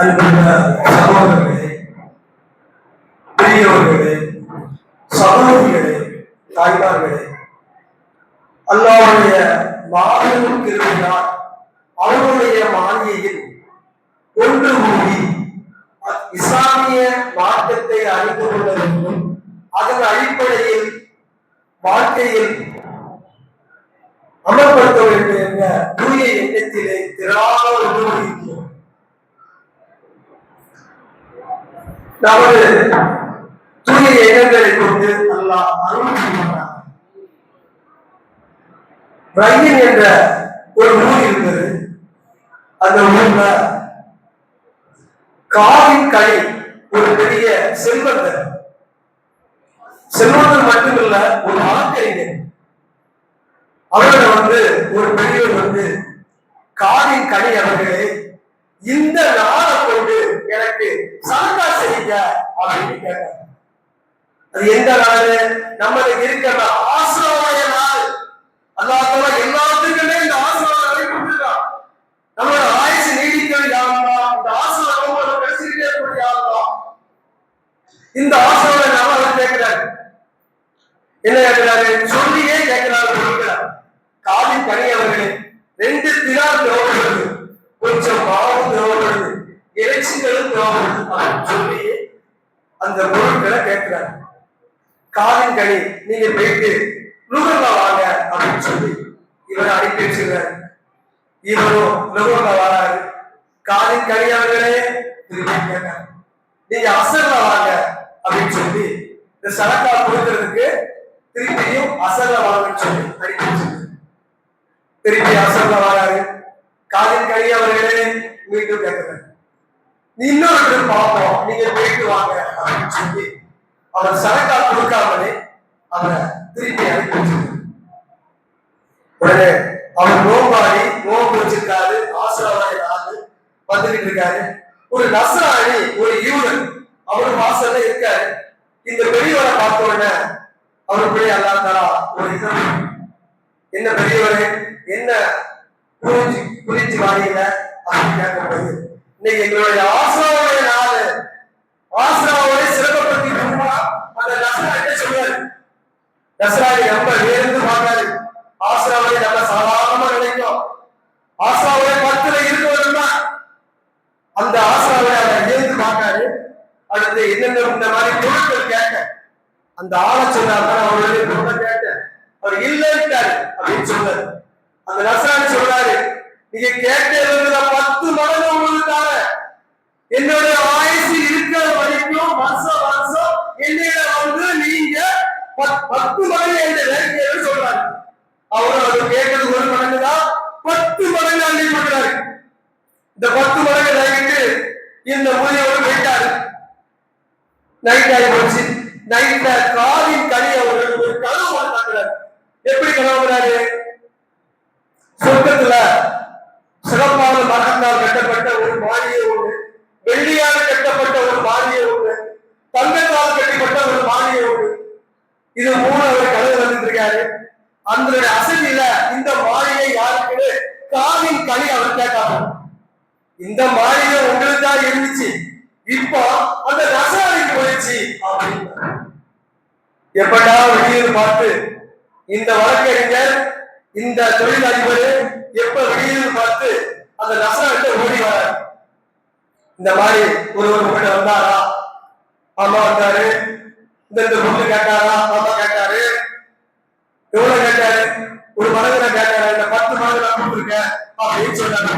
அன்புள்ள சகோதரர்களே, பெரியவர்களே, சகோதரிகளே, தாய்மார்களே, அல்லாஹ்வுடைய மாபெரும் கிருபையால் அவருடைய மாளிகையில் ஒன்று கூடி இஸ்லாமிய மார்க்கத்தை அறிந்து கொள்ள வேண்டும், அதன் அடிப்படையில் வாழ்க்கையில் அமல்படுத்த வேண்டும் என்ற தூய எண்ணத்திலே திராக இருக்கிறோம். நமது தூய எண்ணங்களை கொண்டு அல்லாஹ் அருள் செய்வார். ரஹீம் என்ற ஒரு ஊர் இருந்தது. அந்த ஊர்ல காவின் கலை ஒரு பெரிய செல்வந்தர். செல்வந்தர் மட்டுமல்ல, ஒரு ஆக்கறிஞர். அவர்கள் ஒரு பெரியவர் காவின் கனி அவர்களே, இந்த நாளை கொண்டு எனக்கு சதகா செய்யுங்க அப்படின்னு கேட்டாங்க. அது எந்த நாள்? நம்மளுக்கு இருக்கிற ஆசிரமாய நாள். அல்லாஹ் எல்லாத்துக்குமே இந்த ஆசிரமாவை கொடுத்துருக்கான். நம்மளோட ஆயுசு நீடிக்கிறது யாருலாம், இந்த ஆசிரமம் கிடைச்சிருக்கே யாருலாம். இந்த ஆசிரம நாம அவர் கேட்கிறாரு. என்ன கேட்கிறாரு? சொல்லியே கேட்கிறாரு. காவின் கனி அவர்களே, 2 தினார் தேவைப்படுது, கொஞ்சம் மாவும் தேவைப்படுது, இறைச்சிகளும் தேவைப்படுது அப்படின்னு சொல்லி அந்த பொருட்களை கேட்கிறார். காவின் கனி, நீங்க போயிட்டு நுகர்ல வாங்க அப்படின்னு சொல்லி இவரை அனுப்பி வச்சிருக்காரு. இவரும் நுகர்ல வராரு. காவின் கனி அவர்களே திரும்பி கேட்டார், நீங்க அசர்ல வாங்க அப்படின்னு சொல்லி இந்த சரக்கா கொடுக்கறதுக்கு திரும்பியும் அசர்ல வாங்கன்னு சொல்லி அனுப்பி வச்சிருக்காரு. திருப்பி அசர்ல வராரு. காவின் கனி அவர்களே மீண்டும் கேட்கிறார், இன்னொரு பார்ப்போம், நீங்க போயிட்டு வாங்க அப்படின்னு சொல்லி அவர் சரக்கா கொடுக்காமலே அவரை திருப்பி அனுப்பி வச்சிருக்காரு. உடனே அவர் நோம்பு வச்சிருக்காரு. ஆசிரமாய நாள் வந்துட்டு இருக்காரு. ஒரு நஸ்ரானி, ஒரு யூதன் அவரு வாசல்ல இருக்காரு. இந்த பெரியவரை பார்த்த உடனே அவருக்குள்ளே அல்லாஹ் தஆலா ஒரு என்ன பெரியவரே, என்ன புரிஞ்சு வாரீங்க அப்படின்னு கேட்கும்போது, இன்னைக்கு எங்களுடைய ஆசிரமாய நாள், ஆசிரமாவை சிறப்பப்படுத்தி அந்த நஸ்ரானி சொல்றாரு. நஸ்ரானி ரொம்ப வேர்ந்து பார்க்காரு. ஆசிரமாவை நம்ம சாதாரணமா நினைக்கும். ஆசிரமாவை 10ல இருக்கணும்னா அந்த ஆசிரமாவை அவர் ஏந்து பார்க்காரு. அடுத்து என்னென்ன இந்த மாதிரி பொருட்கள் கேட்க அந்த ஆளை சொன்னார். அவருடைய பொருளை கேட்ட அவர் இல்லைட்டாரு அப்படின்னு சொன்னாரு. அந்த நஸ்ரானி சொல்றாரு, நீங்க கேட்டதுல 10 மடங்கு உங்களுக்கு தார, என்னுடைய ஆயுசு இருக்கிற வரைக்கும் வருஷம் என்னிட நீங்க 10 மடங்கு என்ற வேலையை சொல்றாரு. அவரு அவர் கேட்டது 1 மடங்கு தான், 10 மடங்கு அள்ளி கொடுக்கிறாரு. இந்த 10 மடங்கு நைட்டு இந்த முதியவர் போயிட்டாரு. நைட் ஆகி போச்சு. நைட்ல காவின் கனி அவர்கள் ஒரு கனவு பார்க்கிறார். எப்படி கனவுறாரு? சொர்க்கத்துல சிறப்பான மரத்தால் கட்டப்பட்ட ஒரு மாளிகை ஒன்று, வெள்ளியால் கட்டப்பட்ட ஒரு மாளிகை ஒன்று, தங்கத்தால் கட்டப்பட்ட ஒரு மாளிகை ஒன்று. இது 3 அவர் கனவு வந்துட்டு இருக்காரு. அந்த அசதியில இந்த மாளிகை யாருக்கு? காவின் கனி அவர் கேட்டாங்க. இந்த மாளிகை உங்களுக்கு தான் இருந்துச்சு, இப்போ அந்த நஸ்ரானிக்கு போயிடுச்சு அப்படின்னு. எப்படா வெளியூர் பார்த்து இந்த வழக்கறிஞர், இந்த தொழிலதிபர் எப்ப வெளியூர் பார்த்து அந்த நஸ்ரானிட்ட ஓடி வர, இந்த மாதிரி ஒருவர் உங்கள்கிட்ட வந்தாரா? ஆமா வந்தாரு. இந்த பொருள் கேட்டாரா? ஆமா கேட்டாரு. எவ்வளவு கேட்டாரு? 1 மடங்கு கேட்டாரு. இந்த 10 மடங்கு நான் கொடுத்துருக்கேன் அப்படின்னு சொன்னாரு.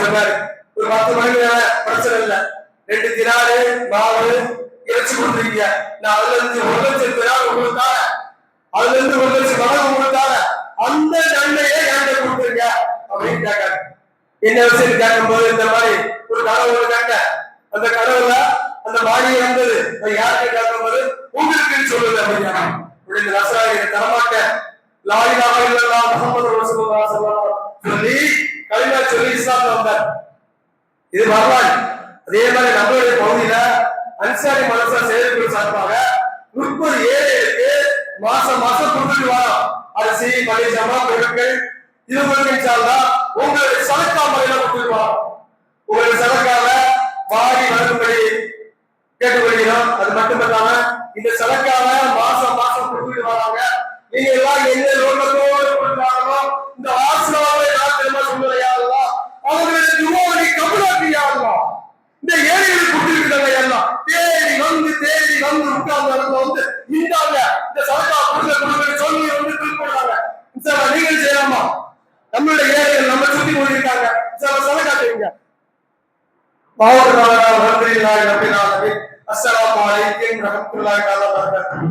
சொன்னாரு, ஒரு 10 மடங்கு பிரச்சனை இல்லை, 2 தினாரு மாவு இறைச்சி கொடுத்துருக்கீங்க, நான் அதுல இருந்து 1 லட்சம் தினார் உங்களுக்கு தார, அதுல இருந்து 1 லட்சம் மடங்கு உங்களுக்கு தார, அந்த தண்டையே என்கிட்ட கொடுத்துருங்க அப்படின்னு கேட்டாரு. என்ன விஷயம் கேட்கும்போது, இந்த மாதிரி ஒரு கனவு கேட்ட, அந்த கனவுல அந்த மாளிகை வந்தது, யாருக்கு கேட்கும்போது உங்களுக்கு சொல்லுது அப்படின்னா, இந்த நஸ்ரானி தரமாட்டேன், லா இலாஹ இல்லல்லாஹ் முஹம்மது ரசூலுல்லாஹ் ஸல்லல்லாஹு அலைஹி வஸல்லம் சொல்லி கலிமா சொல்லி இஸ்லாம்ல வந்தார். இது வரலாறு. அதே மாதிரி நம்மளுடைய பகுதியில அன்சாரி மதரசா செயற்குழு சார்பாக 30 ஏழைகளுக்கு மாசம் கொடுத்துட்டு வரோம். அரிசி, மளிகை சாமான், பொருட்கள் இது உங்களுக்கு இன்ஷால்லா உங்களுடைய சதக்கா முறையில கொடுத்துருவாங்க. உங்களுடைய சதக்கால வாரி வரும்படி கேட்டுக்கொள்கிறோம். அது மட்டுமல்லாம இந்த சதக்கால மாசம் மாசம் கொடுத்துட்டு வராங்க. நீங்க எல்லாம் என்ன நோக்கத்தோடு கொடுத்தாங்களோ இந்த ஆசிரமாவை நான் திரும்ப சொல்லுறையாகலாம் அவர்களுடைய துவாவை கபலாக்கியாகலாம். இந்த ஏழைகளுக்கு கொடுத்துருக்காங்க எல்லாம் தேடி வந்து உட்கார்ந்த இடத்துல வந்து இந்தாங்க இந்த சதக்கா கொடுக்க சொல்லி வந்து திருப்பிடுறாங்க. நீங்கள் செய்யலாமா? நம்மளுடைய ஏழைகள் நம்ம சுத்தி கொண்டிருக்காங்க. சதக்கா செய்யுங்க. அஸ்ஸலாமு அலைக்கும் வரஹ்மத்துல்லாஹி வபரகாத்துஹு.